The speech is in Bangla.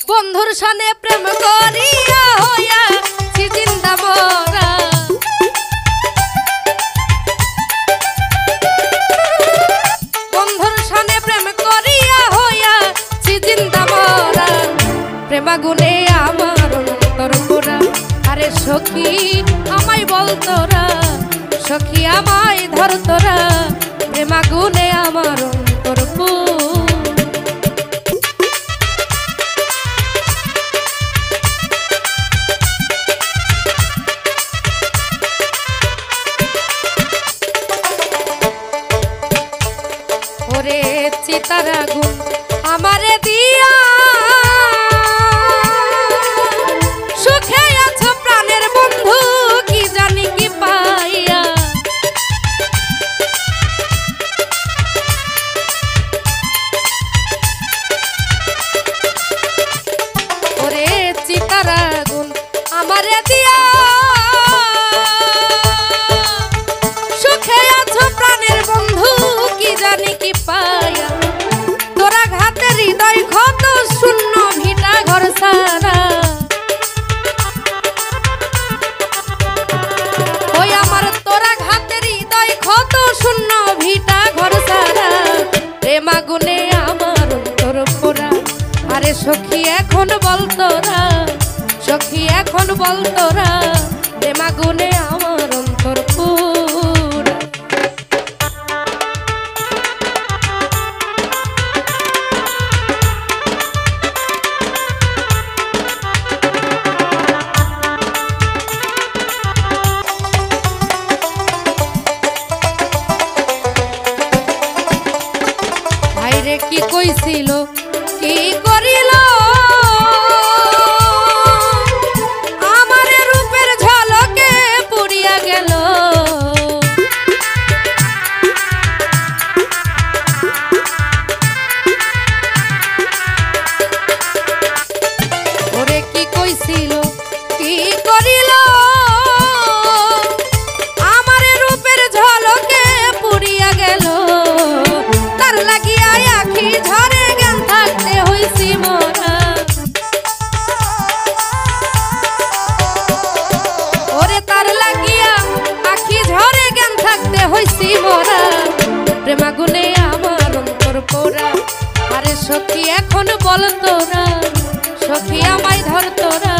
বন্ধুর সানে প্রেম করিয়া হইয়া জিন্দা মরা, বন্ধুর সানে প্রেম করিয়া হইয়া জিন্দা মরা, প্রেমাগুনে আমার অন্তর পোড়া। আরে সখী আমায় বল তোরা, সখী আমায় ধর তোরা, প্রেমাগুনে আমার অন্তর পোড়া। ওরে চিতার আগুন আমারে দিয়া সুখে আছো প্রাণের বন্ধু, কি জানি কি পাইয়া। ওরে চিতার আগুন আমারে দিয়া সুখে আছো প্রাণের বন্ধু, কি জানি কি পাইয়া। তোরা ঘাতে হৃদয় ক্ষত শূন্য ভিটা ঘর সারা, ওই আমার তোরা ঘাতে হৃদয় ক্ষত শূন্য ভিটা ঘর সারা, প্রেমাগুনে আমার অন্তর পোড়া। আরে সখী এখন বল তোরা, সখী এখন বল তোরা, প্রেমাগুনে আমার অন্তর পোড়া। কি কইছিল কি করিল আমার রূপের ঝলকে পুড়িয়া গেল, ওরে কি কইছিল কি করিল আমার রূপের ঝলকে পুড়িয়া গেল, তার লাগিয়া আখি ঝরে জ্ঞান থাকতে হইছি মোরা। ওরে তার লাগিয়া আখি ঝরে জ্ঞান থাকতে হইছি মোরা, প্রেমাগুনে আমার অন্তর পোড়া। আরে সখী এখন বল তোরা, সখী আমায় ধর তোরা,